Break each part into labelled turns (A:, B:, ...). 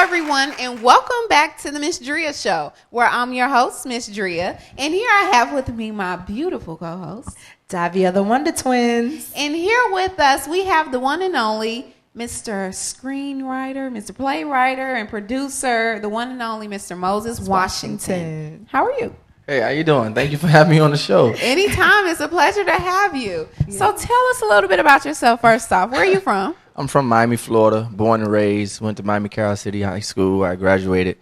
A: everyone, and welcome back to the Ms.Dria Show, where I'm your host, Ms.Dria, and here I have with me my beautiful co-host,
B: Davia, the Wonder Twins.
A: And here with us, we have the one and only Mr. Screenwriter, Mr. Playwriter, and producer, the one and only Mr. Moses Washington. How are you?
C: Hey, how you doing? Thank you for having me on the show.
A: Anytime. It's a pleasure to have you. Yeah. So tell us a little bit about yourself first off. Where are you from?
C: I'm from Miami, Florida, born and raised. Went to Miami Carroll City High School where I graduated.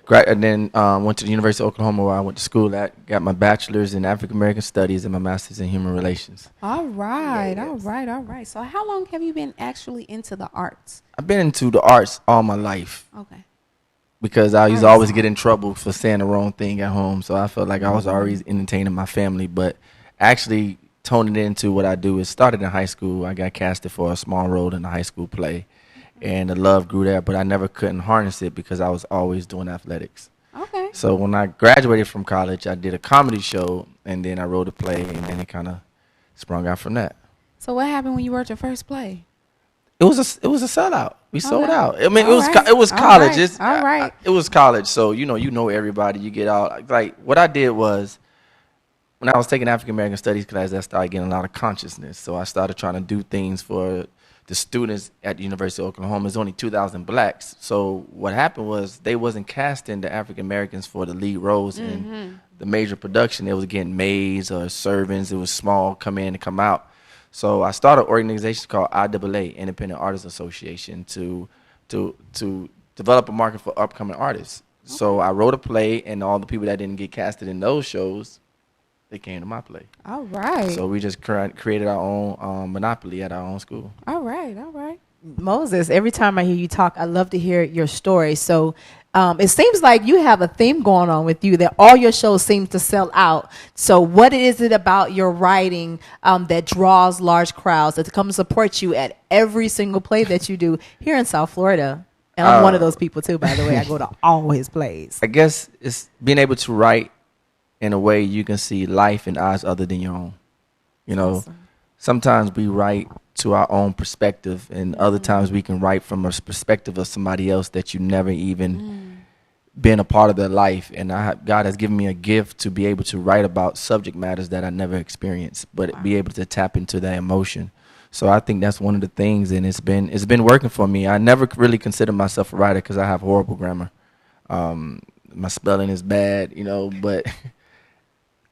C: And then went to the University of Oklahoma where I went to school at. Got my bachelor's in African American Studies and my master's in human relations.
A: All right, all right. So how long have you been actually into the arts?
C: I've been into the arts all my life.
A: Okay.
C: Because I used to always get in trouble for saying the wrong thing at home. So I felt like I was always entertaining my family. But actually toning it into what I do is started in high school. I got casted for a small role in a high school play. And the love grew there, but I never couldn't harness it because I was always doing athletics.
A: Okay.
C: So when I graduated from college, I did a comedy show, and then I wrote a play, and then it kind of sprung out from that.
A: So what happened when you wrote your first play?
C: It was a sellout. We sold out. I mean,
A: All
C: it was college.
A: All right.
C: It was college, so you know everybody. You get out. Like what I did was, when I was taking African American Studies class, I started getting a lot of consciousness. So I started trying to do things for the students at the University of Oklahoma. There's only 2,000 blacks. So what happened was they wasn't casting the African Americans for the lead roles in the major production. They was getting maids or servants. It was small, come in and come out. So I started an organization called IAA, Independent Artists Association, to develop a market for upcoming artists. Okay. So I wrote a play, and all the people that didn't get casted in those shows, they came to my play.
A: All right.
C: So we just created our own monopoly at our own school.
A: All right, all right.
B: Moses, every time I hear you talk, I love to hear your story. So it seems like you have a theme going on with you that all your shows seem to sell out. So what is it about your writing that draws large crowds that come support you at every single play that you do here in South Florida? And I'm one of those people too, by the way. I go to all his plays.
C: I guess it's being able to write in a way you can see life in eyes other than your own. You know, awesome. Sometimes we write to our own perspective, and other times we can write from a perspective of somebody else that you never even been a part of their life. And God has given me a gift to be able to write about subject matters that I never experienced, but be able to tap into that emotion. So I think that's one of the things, and it's been working for me. I never really considered myself a writer because I have horrible grammar. My spelling is bad, but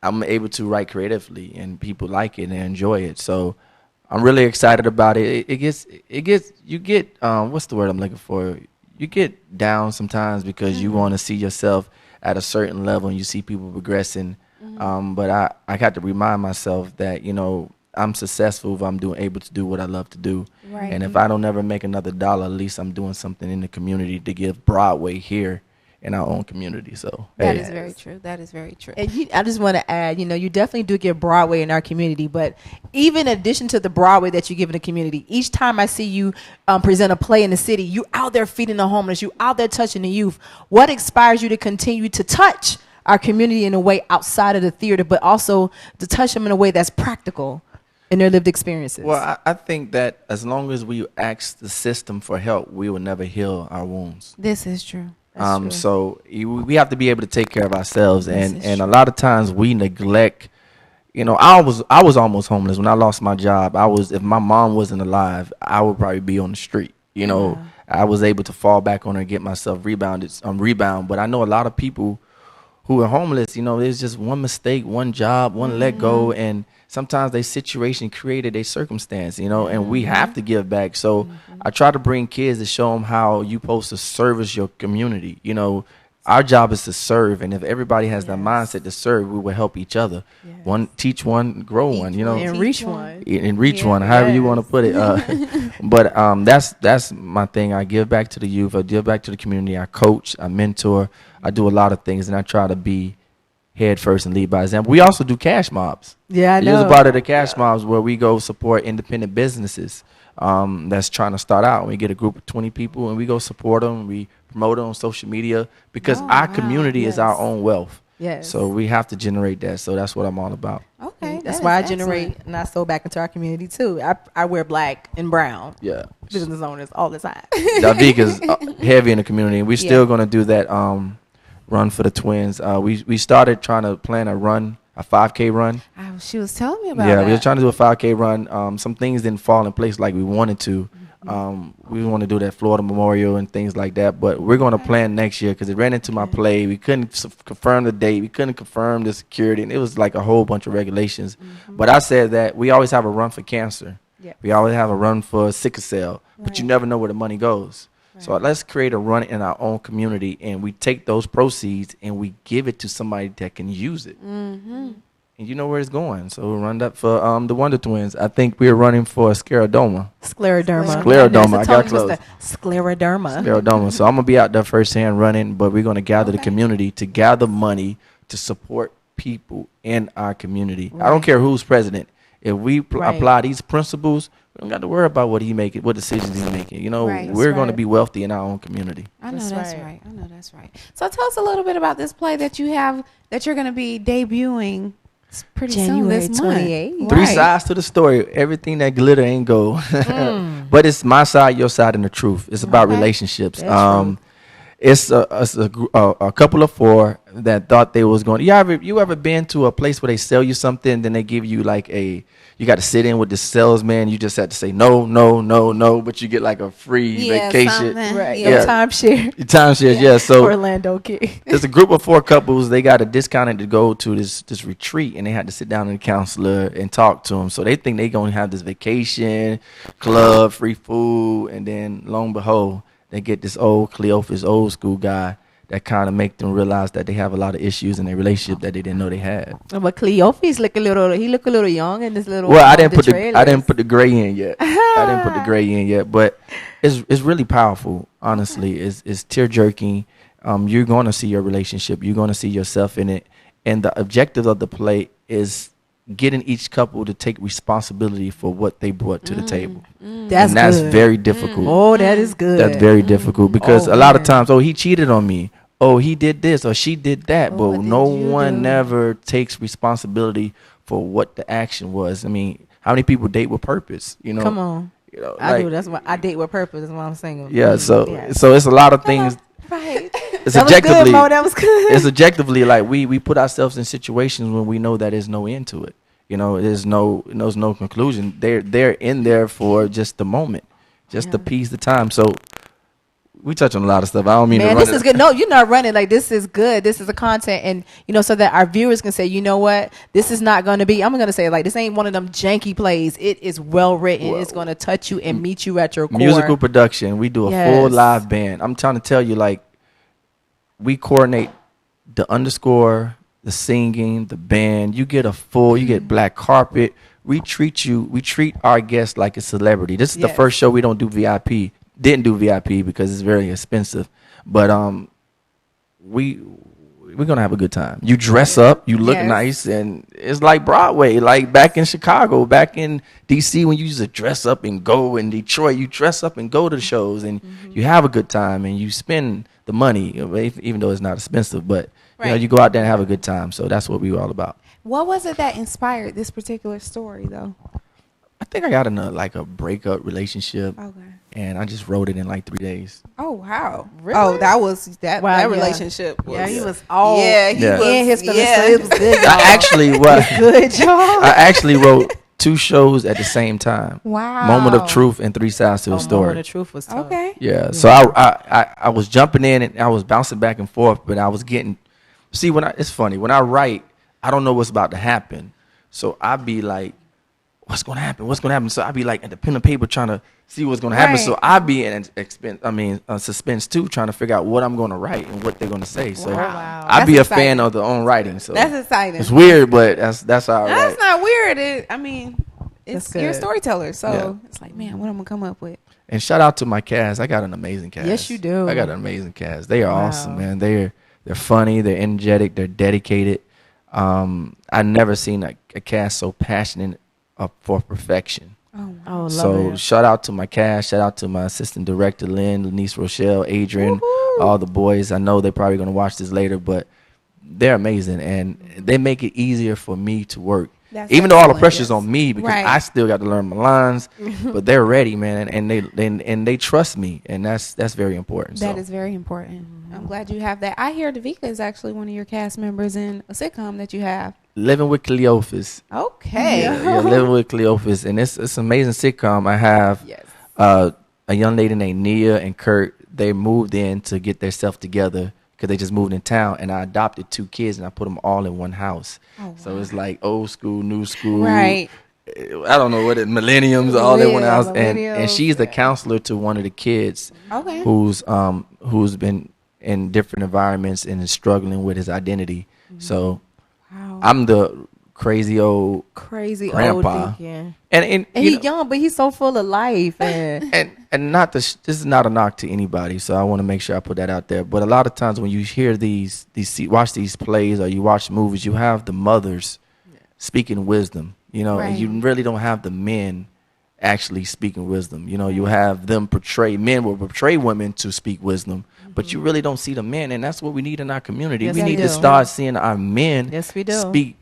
C: I'm able to write creatively, and people like it and enjoy it. So I'm really excited about it. You get what's the word I'm looking for? You get down sometimes because you want to see yourself at a certain level, and you see people progressing. But I got to remind myself that I'm successful if I'm able to do what I love to do.
A: Right.
C: And if I don't ever make another dollar, at least I'm doing something in the community to give Broadway here in our own community. So
A: that is very true. That is very true.
B: And I just want to add, you definitely do get Broadway in our community, but even in addition to the Broadway that you give in the community, each time I see you present a play in the city, you out there feeding the homeless, you out there touching the youth. What inspires you to continue to touch our community in a way outside of the theater, but also to touch them in a way that's practical in their lived experiences?
C: Well, I think that as long as we ask the system for help, we will never heal our wounds.
A: This is true.
C: So we have to be able to take care of ourselves, and a lot of times we neglect. I was almost homeless when I lost my job. If my mom wasn't alive, I would probably be on the street. I was able to fall back on her and get myself rebound. But I know a lot of people who are homeless. There's just one mistake, one job, one let go, and sometimes their situation created a circumstance, and we have to give back. So I try to bring kids to show them how you're supposed to service your community. Our job is to serve, and if everybody has that mindset to serve, we will help each other. One teach one, grow one.
B: And reach one.
C: And reach one, however you want to put it. But that's my thing. I give back to the youth. I give back to the community. I coach. I mentor. I do a lot of things, and I try to be head first and lead by example. We also do cash mobs.
B: Yeah, I know.
C: Use a part of the cash mobs where we go support independent businesses that's trying to start out. We get a group of 20 people and we go support them. We promote it on social media because our community is our own wealth.
B: Yes.
C: So we have to generate that. So that's what I'm all about.
A: Okay. Okay,
B: That's
A: that
B: why I
A: is
B: generate
A: excellent.
B: and I sold back into our community too. I wear black and brown.
C: Yeah.
B: Business owners all the time.
C: Davika's heavy in the community, and we're still going to do that run for the twins. We started trying to plan a 5K run.
A: She was telling me about
C: Yeah,
A: that.
C: we were trying to do a 5K run. Some things didn't fall in place like we wanted to. We want to do that Florida Memorial and things like that, but we're going to plan next year because it ran into my play. We couldn't confirm the date. We couldn't confirm the security, and it was like a whole bunch of regulations. But I said that we always have a run for cancer.
B: Yeah.
C: We always have a run for sickle cell, but you never know where the money goes. So let's create a run in our own community, and we take those proceeds and we give it to somebody that can use it. And you know where it's going. So we'll run that for the Wonder Twins. I think we're running for scleroderma.
B: Scleroderma.
C: Scleroderma. I got close.
B: Scleroderma.
C: Scleroderma. So I'm going to be out there firsthand running, but we're going to gather the community to gather money to support people in our community. I don't care who's president. If we apply these principles, we don't got to worry about what decisions he's making. You know, we're going to be wealthy in our own community.
A: I know that's right. I know that's right. So tell us a little bit about this play that you have that you're going to be debuting pretty
B: January
A: soon this month.
B: 28th.
C: Three sides to the story. Everything that glitter ain't gold. But it's my side, your side, and the truth. It's about relationships. It's a couple of four that thought they was going. You ever been to a place where they sell you something, then they give you like you got to sit in with the salesman. You just have to say no, no, no, no, but you get like a free vacation.
B: Right.
C: Yeah.
B: Timeshare.
C: Timeshares, yeah. So
B: Orlando kid.
C: there's a group of 4 couples. They got a discounted to go to this retreat, and they had to sit down with a counselor and talk to them. So they think they gonna have this vacation, club, free food, and then lo and behold, they get this old Cleophus, old school guy that kind of make them realize that they have a lot of issues in their relationship that they didn't know they had.
B: But Cleophus look a little young in this little.
C: Well, I didn't put the gray in yet. I didn't put the gray in yet, but it's really powerful. Honestly, it's tear jerking. You're going to see your relationship. You're going to see yourself in it, and the objective of the play is getting each couple to take responsibility for what they brought to the table.
B: That's good.
C: Very difficult.
B: Oh, that is good.
C: That's very difficult because a lot of times, he cheated on me. Oh, he did this or she did that. But no one never takes responsibility for what the action was. I mean, how many people date with purpose? You know,
B: Come on.
C: You know,
B: I do. That's why I date with purpose. That's why I'm single.
C: Yeah. So it's a lot of things.
A: Right.
C: It's
B: That was
C: objectively.
B: good, Mo. That was good.
C: It's objectively like we put ourselves in situations when we know that there's no end to it. You know, there's no conclusion. They're in there for just the moment, just the piece, the time. So we touch on a lot of stuff. I don't mean to run
B: this is good. No, you're not running. Like, this is good. This is a content, and so that our viewers can say, you know what, this is not going to be. I'm going to say, like, this ain't one of them janky plays. It is well written. It's going to touch you and meet you at your core.
C: Musical production. We do a full live band. I'm trying to tell you, like, we coordinate the underscore, the singing, the band. You get you get black carpet. We treat our guests like a celebrity. This is the first show we don't do VIP. Didn't do VIP because it's very expensive. But we're gonna have a good time. You dress up, you look nice, and it's like Broadway, like back in Chicago, back in DC when you used to dress up and go. In Detroit, you dress up and go to the shows, and you have a good time, and you spend the money, even though it's not expensive. But you know, you go out there and have a good time. So that's what we were all about.
A: What was it that inspired this particular story, though?
C: I think I got in a breakup relationship.
A: Okay.
C: And I just wrote it in like 3 days.
A: Oh, wow.
B: Really?
A: Oh, that was that.
B: Wow,
A: that relationship. Was,
B: he was all.
A: Yeah, he was.
B: In his feelings, so it was good. Y'all.
C: Good,
B: y'all.
C: I actually wrote 2 shows at the same time.
A: Wow.
C: Moment of Truth and 3 Sides to a Story.
B: Moment of Truth was tough.
A: Okay.
C: Yeah. So I was jumping in and I was bouncing back and forth, but I was getting. See, it's funny when I write, I don't know what's about to happen, so I'd be like, what's going to happen? What's going to happen? So I'd be like at the pen and paper trying to see what's going to happen. So I'd be in suspense too, trying to figure out what I'm going to write and what they're going to say. So I'd be a fan of their own writing. So
A: that's exciting.
C: It's weird, but that's how I write.
A: That's not weird. It's
B: good.
A: you're a storyteller, so it's like, man, what I'm gonna come up with.
C: And shout out to my cast. I got an amazing cast.
B: Yes, you do.
C: I got an amazing cast. They are awesome, man. They're funny. They're energetic. They're dedicated. I never seen a cast so passionate for perfection.
A: Oh,
C: so shout out to my cast. Shout out to my assistant director, Lynn, Lanice Rochelle, Adrian, all the boys. I know they're probably going to watch this later, but they're amazing. And they make it easier for me to work
A: That's
C: Even though all the
A: excellent,
C: pressure's
A: yes.
C: on me because
A: Right.
C: I still got to learn my lines, but they're ready, man, and they trust me, and that's very important.
A: That
C: so.
A: is very important. I'm glad you have that. I hear Davika is actually one of your cast members in a sitcom that you have.
C: Living with Cleophus.
A: Okay.
C: Yeah, Living with Cleophus, and it's an amazing sitcom. I have
A: Yes.
C: a young lady named Nia and Kurt. They moved in to get their stuff together because they just moved in town, and I adopted 2 kids and I put them all in one house.
A: Oh,
C: So
A: wow.
C: it's like old school, new school.
A: Right.
C: I don't know what it millenniums all in one
B: Yeah,
C: house, and
B: millennials,
C: she's the
B: yeah.
C: counselor to one of the kids
A: Okay.
C: who's been in different environments and is struggling with his identity. So
A: Wow.
C: I'm the crazy old
B: Crazy
C: grandpa.
B: old thinking.
C: and
B: And
C: you
B: he's
C: know,
B: young, but he's so full of life. And
C: and not this is not a knock to anybody, so I want to make sure I put that out there. But a lot of times when you hear watch these plays or you watch movies, you have the mothers speaking wisdom, and
A: Right.
C: you really don't have the men actually speaking wisdom. You have them men will portray women to speak wisdom, but you really don't see the men, and that's what we need in our community.
B: Yes,
C: we
B: we
C: need
B: do.
C: to start seeing our men
B: Yes, we do.
C: speak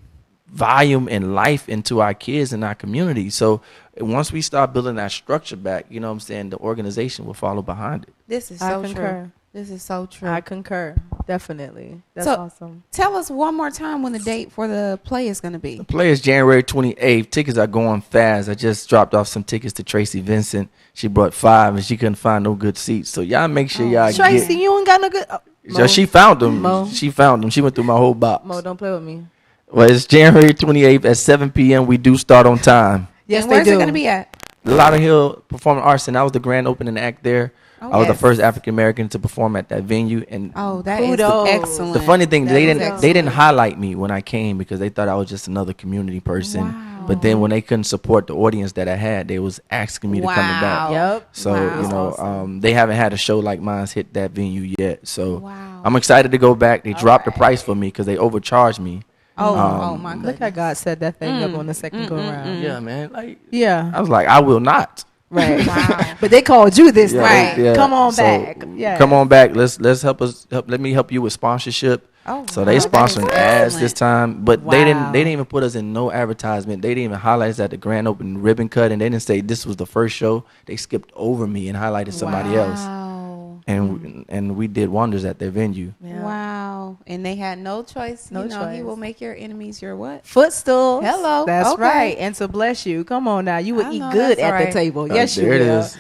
C: volume and life into our kids and our community. So once we start building that structure back, you know what I'm saying, the organization will follow behind it.
A: This is
B: I
A: so
B: concur.
A: true. This is so true.
B: I concur. Definitely. That's
A: So-
B: awesome.
A: Tell us one more time when the date for the play is going to be.
C: The play is January 28th. Tickets are going fast. I just dropped off some tickets to Tracy Vincent. She brought 5 and she couldn't find no good seats. So y'all make sure y'all
B: Tracy,
C: get.
B: you ain't got no good.
C: So she found them.
B: Mo.
C: She found them. She went through my whole box.
B: Mo, don't play with me.
C: Well, it's January 28th at 7 p.m. We do start on time.
B: Yes,
A: and
B: they
A: where's
B: do.
A: it going to be at?
C: Lauder Hill Performing Arts, and I was the grand opening act there.
A: Oh,
C: I was the
A: yes.
C: first African American to perform at that venue, and
A: Oh, that is
B: Kudos.
A: excellent.
C: the funny thing
B: That
C: they
B: is
C: didn't highlight me when I came because they thought I was just another community person.
A: Wow.
C: But then when they couldn't support the audience that I had, they was asking me to come back.
B: Yep.
C: So
A: Wow.
B: Awesome.
C: they haven't had a show like mine's hit that venue yet. So
A: Wow.
C: I'm excited to go back. They dropped the price for me because they overcharged me.
A: Oh,
C: Um,
A: my
B: Look
A: goodness.
B: how God set that thing up on the second go around.
C: Yeah, man. Like
B: Yeah.
C: I was like, I will not.
B: Right.
A: Wow.
B: But they called you this
C: Yeah,
B: time.
C: yeah.
B: Come on
C: So,
B: back. Yeah.
C: Come on back. Let's let me help you with sponsorship.
A: Oh,
C: So
A: wow,
C: they
A: that
C: sponsoring
A: is
C: ads
A: excellent.
C: this time, but
B: Wow.
C: they didn't even put us in no advertisement. They didn't even highlight us at the grand opening ribbon cut, and they didn't say this was the first show. They skipped over me and highlighted somebody else,
A: Wow.
C: and we did wonders at their venue.
B: Yeah.
A: Wow. And they had no choice.
B: No
A: He
B: choice.
A: will make your enemies your what?
B: Footstools.
A: Hello.
B: That's
A: Okay.
B: right. And to bless you. Come on now. You would
A: I
B: eat
A: know
B: good
A: that's
B: at
A: right.
B: the table. Yes, you
C: there it
B: will.
C: is.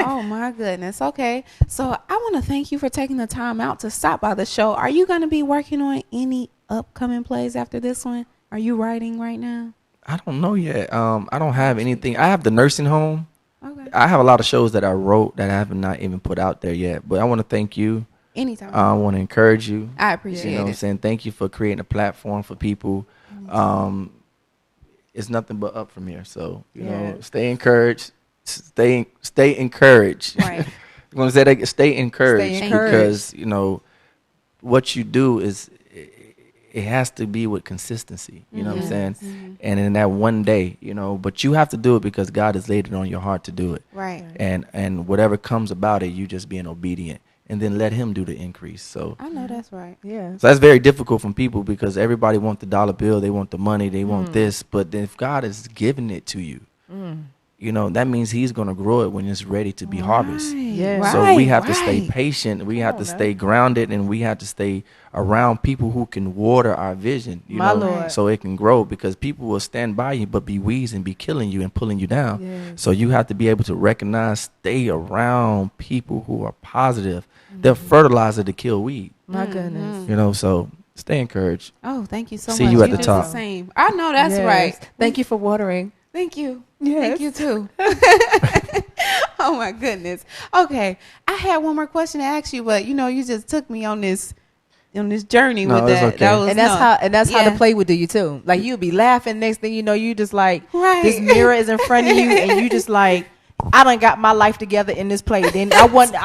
A: Oh my goodness. Okay. So I want to thank you for taking the time out to stop by the show. Are you going to be working on any upcoming plays after this one? Are you writing right now?
C: I don't know yet. I don't have anything. I have the nursing home.
A: Okay.
C: I have a lot of shows that I wrote that I have not even put out there yet. But I want to thank you.
A: Anytime.
C: I want to encourage you.
A: I appreciate
C: You know what I'm
A: it.
C: saying? Thank you for creating a platform for people. It's nothing but up from here. So, you know,
B: Yes.
C: stay encouraged. Stay encouraged.
A: Right.
C: I'm going to say that, stay encouraged,
B: Stay encouraged.
C: because, you know, what you do it has to be with consistency. You know what I'm saying? And in that one day, but you have to do it because God has laid it on your heart to do it.
A: Right.
C: And whatever comes about it, you just being obedient. And then let him do the increase. So
A: I know that's right.
B: Yeah.
C: so that's very difficult from people because everybody wants the dollar bill, they want the money, they want this. But then if God is giving it to you, that means he's going to grow it when it's ready to be harvested.
B: Yeah.
C: So we have to stay
A: right.
C: patient. We have to
B: on
C: stay grounded, and we have to stay around people who can water our vision,
B: My Lord.
C: so it can grow, because people will stand by you but be weeds and be killing you and pulling you down.
B: Yes.
C: So you have to be able to recognize, stay around people who are positive. They're fertilizer to kill weed,
B: My goodness.
C: so stay encouraged.
A: Oh, thank you so
C: See
A: much.
C: you at the
A: do
C: top.
A: The same. I know that's
B: Yes.
A: right.
B: Thank you for watering.
A: Thank you.
B: Yes.
A: Thank you too. Oh my goodness. Okay, I had one more question to ask you, but you just took me on this journey
C: No,
A: with
C: it's
A: that.
C: okay.
A: That was
B: And that's how
A: Yeah.
B: the play would do you too. Like you'd be laughing, next thing you know, you just like
A: Right.
B: this mirror is in front of you, and you just like, I done got my life together in this play. Then I wasn't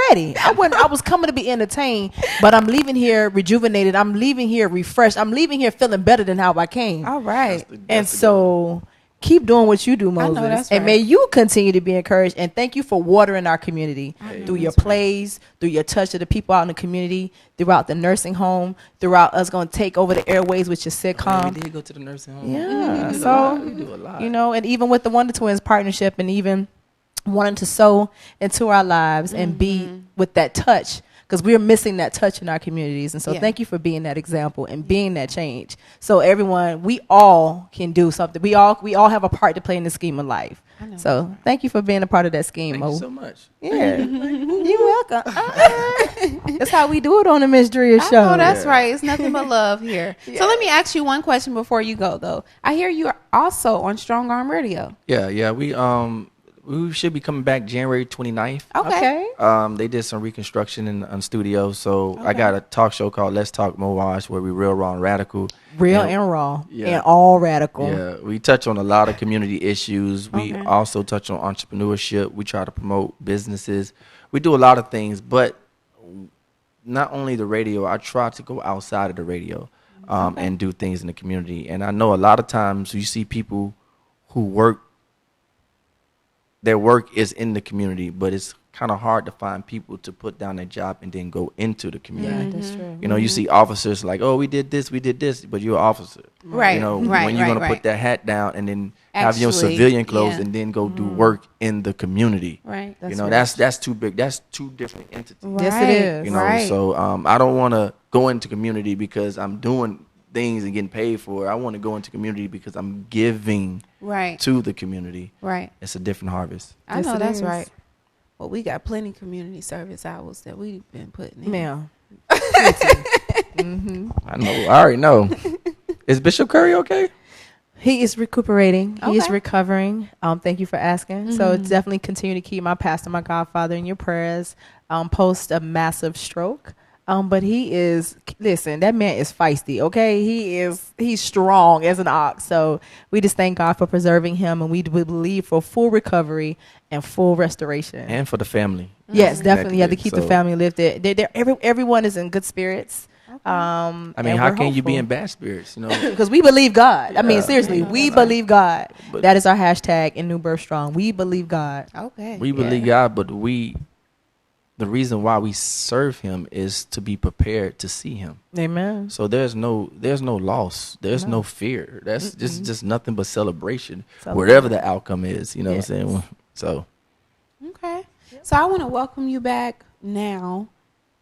B: ready. I was coming to be entertained, but I'm leaving here rejuvenated. I'm leaving here refreshed. I'm leaving here feeling better than how I came.
A: All right.
B: And so keep doing what you do, Moses.
A: that's
B: And
A: right.
B: may you continue to be encouraged. And thank you for watering our community through your plays, through your touch of the people out in the community, throughout the nursing home, throughout us going to take over the airways with your sitcom.
C: We did go to the nursing home.
B: Yeah,
C: We
B: so
C: do a lot.
B: you know, and even with the Wonder Twins partnership, and even wanting to sow into our lives and be with that touch, because we're missing that touch in our communities. And so thank you for being that example and being that change. So everyone, we all can do something. We all have a part to play in the scheme of life. So thank you for being a part of that scheme.
C: Thank you so much.
B: Yeah, you're welcome. That's how we do it on the Ms.Dria Show.
A: Oh, that's right. It's nothing but love here. So let me ask you one question before you go, though. I hear you are also on Strong Arm Radio.
C: Yeah. We should be coming back January 29th.
B: Okay.
C: They did some reconstruction in the studio, so I got a talk show called Let's Talk Moage, where we real raw and radical.
B: Real and raw and all radical.
C: Yeah, we touch on a lot of community issues. We also touch on entrepreneurship. We try to promote businesses. We do a lot of things, but not only the radio. I try to go outside of the radio and do things in the community. And I know a lot of times you see people who their work is in the community, but it's kind of hard to find people to put down their job and then go into the community.
B: Yeah, that's true.
C: You know, you see officers like, oh, we did this, but you're an officer.
A: Right.
C: You know,
A: right,
C: when you're
A: right,
C: going to
A: right.
C: put that hat down and then have your
A: Actually,
C: civilian clothes
A: yeah.
C: and then go do work in the community.
A: Right.
C: You know, that's too big. That's two different entities.
B: Yes, it is.
C: You know,
A: Right.
C: so I don't want to go into community because I'm doing things and getting paid for it. I want to go into community because I'm giving
A: Right.
C: to the community.
A: Right.
C: It's a different harvest.
A: I
B: Yes,
A: know
B: it
A: that's
B: is.
A: right. Well, we got plenty community service hours that we've been putting in.
B: Ma'am.
C: I know. I already know. Is Bishop Curry okay?
B: He is recuperating. He is
A: Okay.
B: recovering. Thank you for asking. So definitely continue to keep my pastor, my godfather, in your prayers. Post a massive stroke. But he is, listen, that man is feisty, okay? He's strong as an ox. So we just thank God for preserving him, and we believe for full recovery and full restoration.
C: And for the family.
B: Yes, definitely. You have to
C: Connected,
B: keep the
C: so-
B: family lifted. everyone is in good spirits.
C: I mean, how can you be in bad spirits? You know,
B: Because we believe God. I mean,
C: Yeah.
B: seriously, we
C: Like-
B: believe God.
C: but-
B: That is our hashtag in New Birth Strong. We believe God.
A: Okay.
C: we believe God, but the reason why we serve Him is to be prepared to see Him.
B: Amen.
C: So there's no loss. There's no fear. That's just nothing but celebration, whatever the outcome is. You know what I'm saying? So
A: Okay. So I want to welcome you back now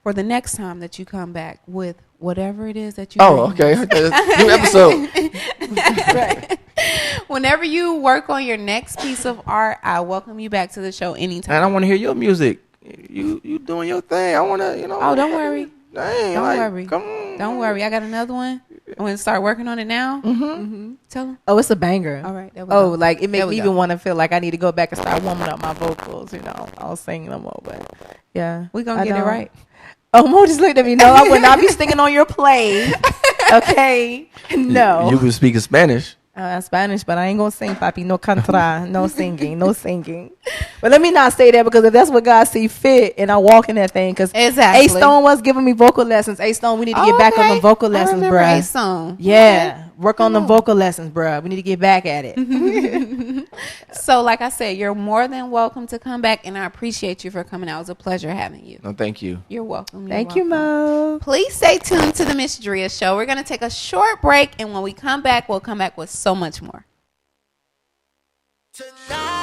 A: for the next time that you come back with whatever it is that you bring.
C: New episode.
A: Right. Whenever you work on your next piece of art, I welcome you back to the show anytime.
C: And I want to hear your music. You doing your thing. I want to,
A: Oh, don't worry.
C: Dang,
A: Don't
C: like,
A: worry.
C: Come on.
A: Don't worry. I got another one. I'm going to start working on it now. Tell them.
B: Oh, it's a banger.
A: All right. There we
B: Oh,
A: go.
B: like it
A: There
B: makes
A: we
B: me
A: go.
B: even want to feel like I need to go back and start warming up my vocals. You know, I'll sing no more, but yeah,
A: We're going
B: I
A: to get it
B: know.
A: right.
B: Oh, Mo just looked at me. No, I would not be singing on your play. Okay, no.
C: You were speaking Spanish.
B: Spanish, but I ain't gonna sing, papi. No cantar, no singing, no singing. But let me not say that, because if that's what God see fit, and I walk in that thing, because
A: Exactly.
B: A Stone was giving me vocal lessons. A Stone, we need to get back on the vocal lessons,
A: I remember
B: bruh.
A: A-Song.
B: Yeah, work on the vocal lessons, bruh. We need to get back at it.
A: So, like I said, you're more than welcome to come back, and I appreciate you for coming out. It was a pleasure having you.
C: No, thank you.
A: You're welcome. You're
B: Thank you,
A: welcome.
B: Mo.
A: Please stay tuned to the Ms.Dria Show. We're going to take a short break, and when we come back, we'll come back with so much more.
D: Tonight